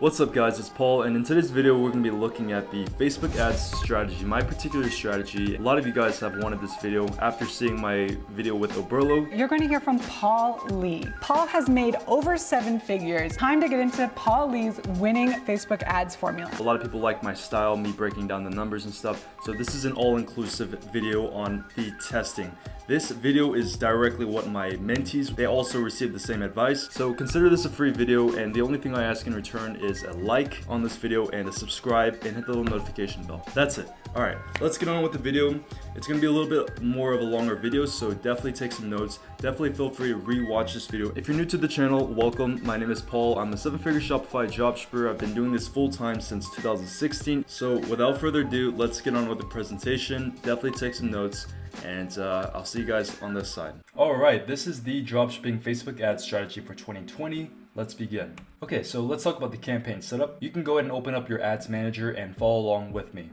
What's up guys, it's Paul, and in today's video we're going to be looking at the Facebook ads strategy, my particular strategy. A lot of you guys have wanted this video after seeing my video with Oberlo. You're going to hear from Paul Lee. Paul has made over 7 figures. Time to get into Paul Lee's winning Facebook ads formula. A lot of people like my style, me breaking down the numbers and stuff, so this is an all-inclusive video on the testing. This video is directly what my mentees, they also received the same advice. So consider this a free video, and the only thing I ask in return is a like on this video and a subscribe and hit the little notification bell. That's it. All right, let's get on with the video. It's gonna be a little bit more of a longer video, so definitely take some notes. Definitely feel free to re-watch this video. If you're new to the channel, welcome. My name is Paul. I'm a 7-figure Shopify dropshipper. I've been doing this full-time since 2016. So without further ado, let's get on with the presentation. Definitely take some notes, and I'll see you guys on this side. All right, this is the dropshipping Facebook ad strategy for 2020. Let's begin. Okay, so let's talk about the campaign setup. You can go ahead and open up your ads manager and follow along with me.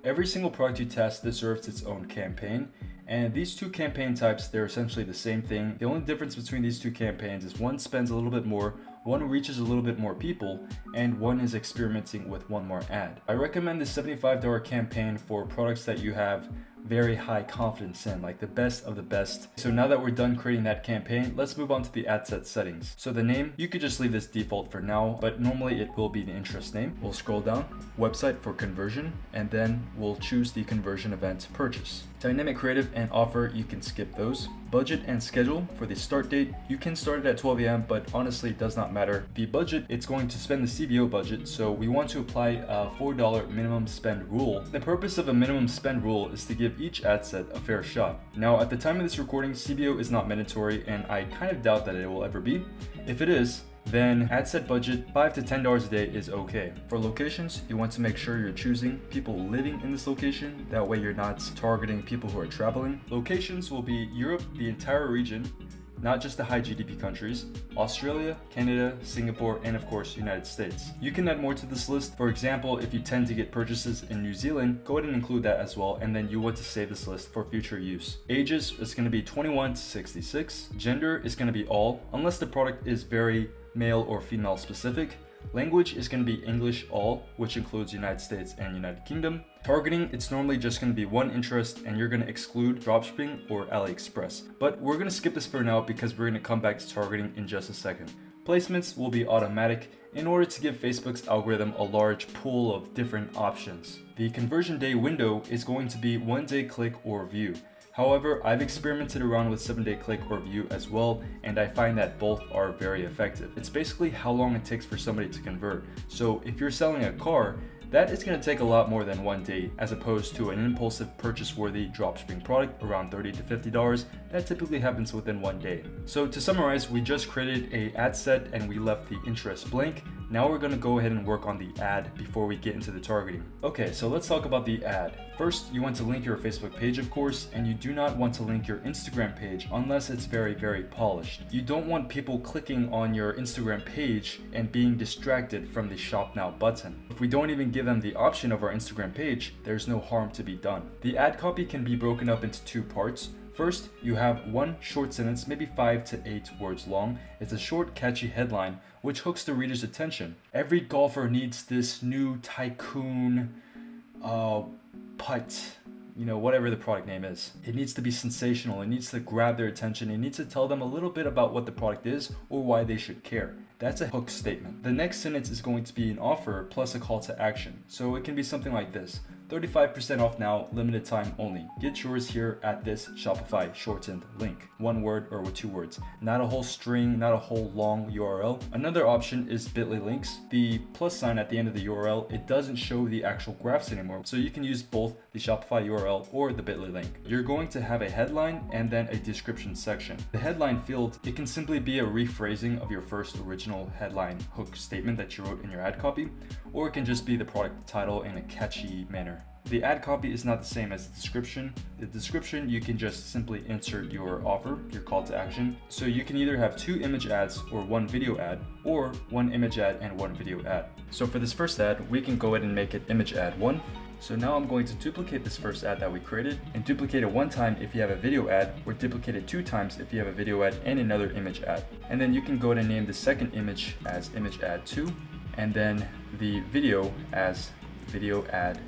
Every single product you test deserves its own campaign, and these two campaign types, they're essentially the same thing. The only difference between these two campaigns is one spends a little bit more, one reaches a little bit more people, and one is experimenting with one more ad. I recommend the $75 campaign for products that you have very high confidence in, like the best of the best. So now that we're done creating that campaign, let's move on to the ad set settings. So the name, you could just leave this default for now, but normally it will be the interest name. We'll scroll down, website for conversion, and then we'll choose the conversion event purchase. Dynamic creative and offer, you can skip those. Budget and schedule for the start date, you can start it at 12 a.m., but honestly it does not matter. The budget, it's going to spend the CBO budget, so we want to apply a $4 minimum spend rule. The purpose of a minimum spend rule is to give each ad set a fair shot. Now at the time of this recording, CBO is not mandatory, and I kind of doubt that it will ever be. If it is, then ad set budget $5 to $10 a day is okay. For locations, you want to make sure you're choosing people living in this location. That way you're not targeting people who are traveling. Locations will be Europe, the entire region, not just the high GDP countries, Australia, Canada, Singapore, and of course, United States. You can add more to this list. For example, if you tend to get purchases in New Zealand, go ahead and include that as well, and then you want to save this list for future use. Ages is going to be 21 to 66. Gender is going to be all, unless the product is very male or female specific. Language is going to be English all, which includes United States and United Kingdom. Targeting, it's normally just going to be one interest, and you're going to exclude dropshipping or AliExpress. But we're going to skip this for now because we're going to come back to targeting in just a second. Placements will be automatic in order to give Facebook's algorithm a large pool of different options. The conversion day window is going to be 1-day click or view. However, I've experimented around with 7-day click or view as well, and I find that both are very effective. It's basically how long it takes for somebody to convert. So if you're selling a car, that is going to take a lot more than 1 day, as opposed to an impulsive purchase-worthy dropshipping product around $30 to $50 that typically happens within 1 day. So to summarize, we just created a ad set and we left the interest blank. Now we're going to go ahead and work on the ad before we get into the targeting. Okay, so let's talk about the ad. First, you want to link your Facebook page, of course, and you do not want to link your Instagram page unless it's very, very polished. You don't want people clicking on your Instagram page and being distracted from the Shop Now button. If we don't even give them the option of our Instagram page, there's no harm to be done. The ad copy can be broken up into 2 parts. First, you have one short sentence, maybe 5 to 8 words long. It's a short, catchy headline which hooks the reader's attention. Every golfer needs this new tycoon putt, whatever the product name is. It needs to be sensational. It needs to grab their attention. It needs to tell them a little bit about what the product is or why they should care. That's a hook statement. The next sentence is going to be an offer plus a call to action. So it can be something like this: 35% off now, limited time only. Get yours here at this Shopify shortened link. 1 word or with 2 words. Not a whole string, not a whole long URL. Another option is bit.ly links. The plus sign at the end of the URL, it doesn't show the actual graphs anymore. So you can use both the Shopify URL or the bit.ly link. You're going to have a headline and then a description section. The headline field, it can simply be a rephrasing of your first original headline hook statement that you wrote in your ad copy, or it can just be the product title in a catchy manner. The ad copy is not the same as the description. The description, you can just simply insert your offer, your call to action. So you can either have 2 image ads or 1 video ad, or 1 image ad and 1 video ad. So for this first ad, we can go ahead and make it image ad 1. So now I'm going to duplicate this first ad that we created, and duplicate it 1 time if you have a video ad, or duplicate it 2 times if you have a video ad and another image ad. And then you can go ahead and name the second image as image ad 2, and then the video as video ad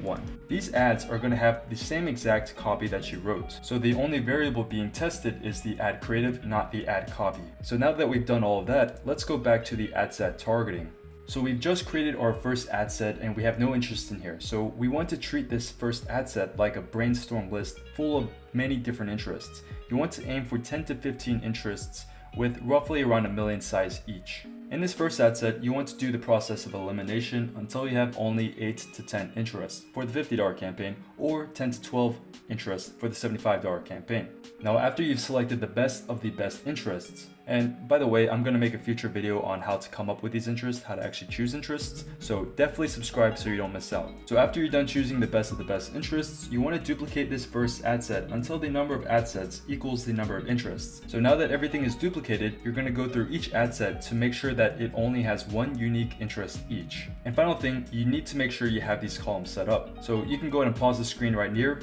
1. These ads are going to have the same exact copy that you wrote. So the only variable being tested is the ad creative, not the ad copy. So now that we've done all of that, let's go back to the ad set targeting. So we've just created our first ad set and we have no interest in here. So we want to treat this first ad set like a brainstorm list full of many different interests. You want to aim for 10 to 15 interests with roughly around 1 million size each. In this first ad set, you want to do the process of elimination until you have only 8 to 10 interests for the $50 campaign or 10 to 12 interests for the $75 campaign. Now, after you've selected the best of the best interests, and by the way, I'm going to make a future video on how to come up with these interests, how to actually choose interests, so definitely subscribe so you don't miss out. So after you're done choosing the best of the best interests, you want to duplicate this first ad set until the number of ad sets equals the number of interests. So now that everything is duplicated, you're going to go through each ad set to make sure that it only has one unique interest each. And final thing, you need to make sure you have these columns set up. So you can go ahead and pause the screen right here.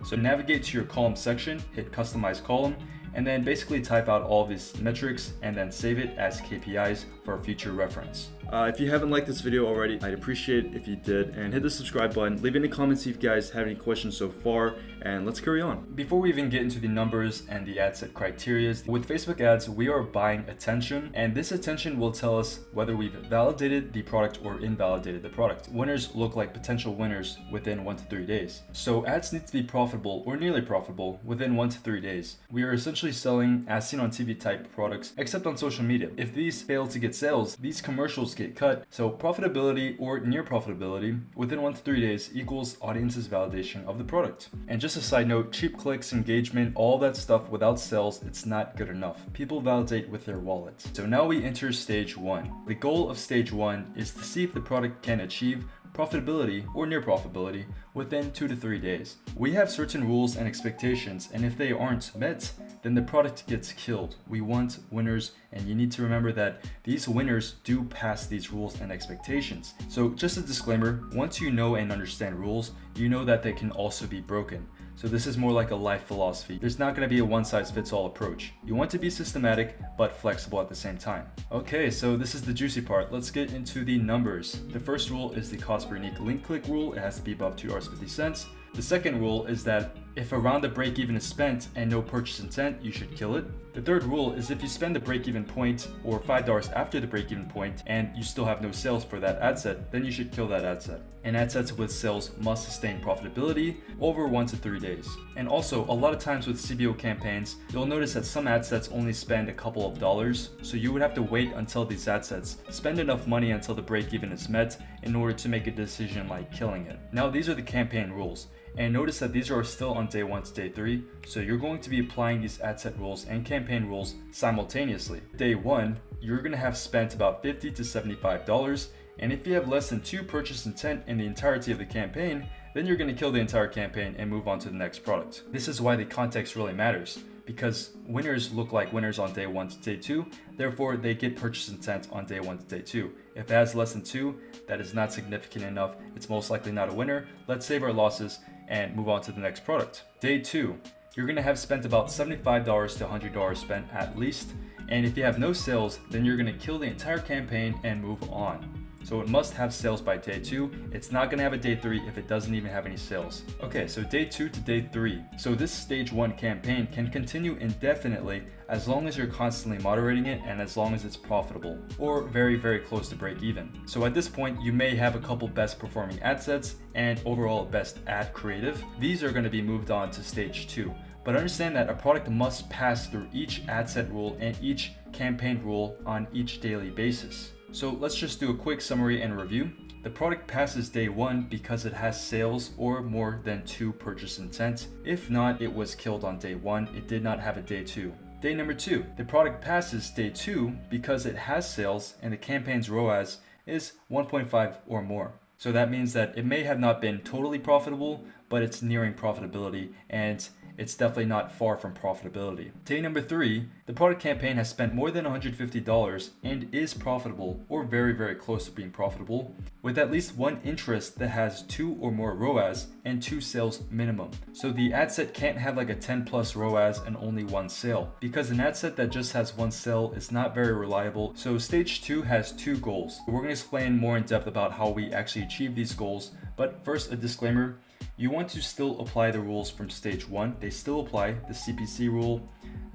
So navigate to your column section, hit customize column, and then basically type out all these metrics and then save it as KPIs for future reference. If you haven't liked this video already, I'd appreciate it if you did, and hit the subscribe button. Leave any comments if you guys have any questions so far, and let's carry on. Before we even get into the numbers and the ad set criteria, with Facebook ads, we are buying attention, and this attention will tell us whether we've validated the product or invalidated the product. Winners look like potential winners within 1 to 3 days. So ads need to be profitable or nearly profitable within 1 to 3 days. We are essentially selling as seen on TV type products, except on social media. If these fail to get sales, these commercials get cut. So profitability or near profitability within 1 to 3 days equals audience's validation of the product. And just a side note, cheap clicks, engagement, all that stuff without sales, it's not good enough. People validate with their wallet. So now we enter stage 1. The goal of stage 1 is to see if the product can achieve profitability or near profitability within 2 to 3 days. We have certain rules and expectations, and if they aren't met, then the product gets killed. We want winners, and you need to remember that these winners do pass these rules and expectations. So just a disclaimer, once you know and understand rules, you know that they can also be broken. So this is more like a life philosophy. There's not going to be a one-size-fits-all approach. You want to be systematic, but flexible at the same time. Okay, so this is the juicy part. Let's get into the numbers. The first rule is the cost per unique link click rule. It has to be above $2.50. The second rule is that if around the break even is spent and no purchase intent, you should kill it. The third rule is if you spend the break even point or $5 after the break even point and you still have no sales for that ad set, then you should kill that ad set. And ad sets with sales must sustain profitability over 1 to 3 days. And also, a lot of times with CBO campaigns, you'll notice that some ad sets only spend a couple of dollars, so you would have to wait until these ad sets spend enough money until the break even is met in order to make a decision like killing it. Now, these are the campaign rules. And notice that these are still on day 1 to day 3, so you're going to be applying these ad set rules and campaign rules simultaneously. Day 1, you're going to have spent about $50 to $75, and if you have less than 2 purchase intent in the entirety of the campaign, then you're going to kill the entire campaign and move on to the next product. This is why the context really matters, because winners look like winners on day 1 to day 2, therefore they get purchase intent on day 1 to day 2. If it has less than 2, that is not significant enough, it's most likely not a winner. Let's save our losses and move on to the next product. Day 2, you're going to have spent about $75 to $100 spent at least, and if you have no sales, then you're going to kill the entire campaign and move on. So it must have sales by day 2. It's not going to have a day 3 if it doesn't even have any sales. Okay, so day 2 to day 3. So this stage 1 campaign can continue indefinitely as long as you're constantly moderating it and as long as it's profitable or very, very close to break even. So at this point, you may have a couple best performing ad sets and overall best ad creative. These are going to be moved on to stage 2. But understand that a product must pass through each ad set rule and each campaign rule on each daily basis. So let's just do a quick summary and review. The product passes day 1 because it has sales or more than 2 purchase intent. If not, it was killed on day 1. It did not have a day 2. Day number 2, the product passes day 2 because it has sales and the campaign's ROAS is 1.5 or more. So that means that it may have not been totally profitable, but it's nearing profitability and it's definitely not far from profitability. Day number 3, the product campaign has spent more than $150 and is profitable or very, very close to being profitable with at least one interest that has 2 or more ROAS and 2 sales minimum. So the ad set can't have like a 10 plus ROAS and only 1 sale, because an ad set that just has 1 sale is not very reliable. So stage 2 has 2 goals. We're going to explain more in depth about how we actually achieve these goals, but first a disclaimer. You want to still apply the rules from stage 1. They still apply, the CPC rule,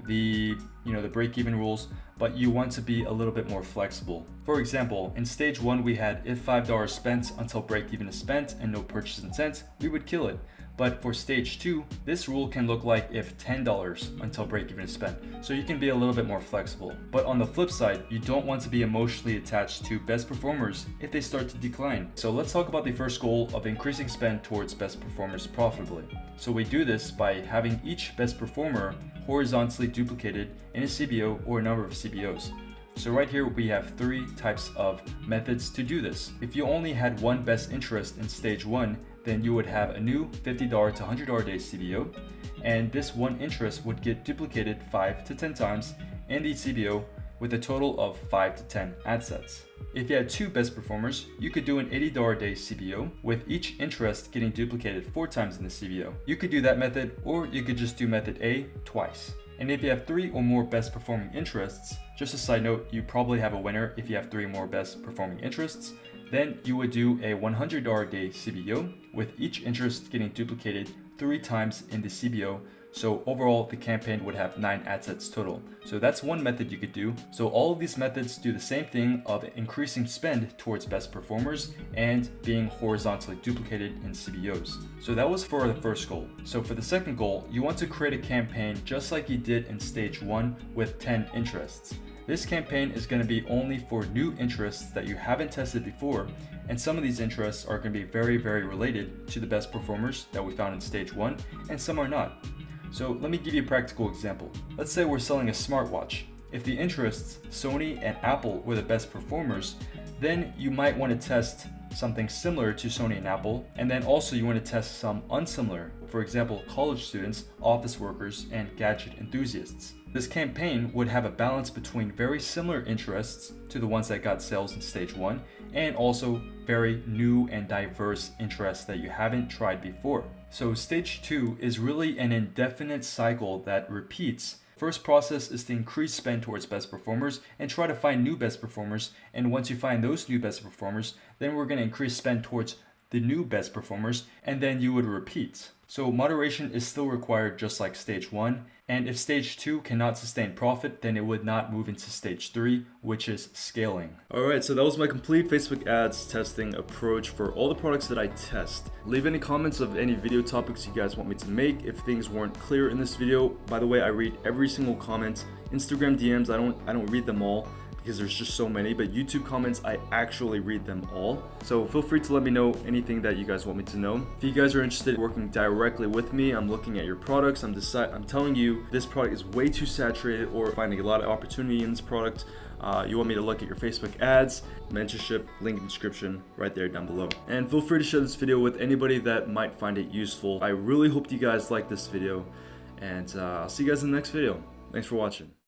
the break-even rules, but you want to be a little bit more flexible. For example, in stage 1 we had if $5 spent until break-even is spent and no purchase intent, we would kill it. But for stage 2, this rule can look like if $10 until break-even is spent. So you can be a little bit more flexible. But on the flip side, you don't want to be emotionally attached to best performers if they start to decline. So let's talk about the first goal of increasing spend towards best performers profitably. So we do this by having each best performer horizontally duplicated in a CBO or a number of CBOs. So right here we have 3 types of methods to do this. If you only had one best interest in stage 1, then you would have a new $50 to $100 day CBO, and this one interest would get duplicated 5 to 10 times in the CBO with a total of 5 to 10 ad sets. If you had 2 best performers, you could do an $80 day CBO with each interest getting duplicated 4 times in the CBO. You could do that method, or you could just do method A twice. And if you have 3 or more best performing interests, just a side note, you probably have a winner if you have 3 more best performing interests, then you would do a $100 day CBO with each interest getting duplicated 3 times in the CBO. So overall, the campaign would have 9 ad sets total. So that's one method you could do. So all of these methods do the same thing of increasing spend towards best performers and being horizontally duplicated in CBOs. So that was for the first goal. So for the second goal, you want to create a campaign just like you did in stage 1 with 10 interests. This campaign is going to be only for new interests that you haven't tested before, and some of these interests are going to be very, very related to the best performers that we found in stage 1, and some are not. So let me give you a practical example. Let's say we're selling a smartwatch. If the interests Sony and Apple were the best performers, then you might want to test something similar to Sony and Apple, and then also you want to test some unsimilar, for example, college students, office workers, and gadget enthusiasts. This campaign would have a balance between very similar interests to the ones that got sales in stage 1, and also very new and diverse interests that you haven't tried before. So stage 2 is really an indefinite cycle that repeats. First process is to increase spend towards best performers and try to find new best performers. And once you find those new best performers, then we're going to increase spend towards the new best performers, and then you would repeat. So moderation is still required just like stage 1. And if stage 2 cannot sustain profit, then it would not move into stage 3, which is scaling. Alright, so that was my complete Facebook ads testing approach for all the products that I test. Leave any comments of any video topics you guys want me to make if things weren't clear in this video. By the way, I read every single comment. Instagram DMs, I don't read them all, because there's just so many, but YouTube comments, I actually read them all. So feel free to let me know anything that you guys want me to know. If you guys are interested in working directly with me, I'm looking at your products, I'm telling you this product is way too saturated, or finding a lot of opportunity in this product. You want me to look at your Facebook ads, mentorship, link in description right there down below. And feel free to share this video with anybody that might find it useful. I really hope you guys like this video, and I'll see you guys in the next video. Thanks for watching.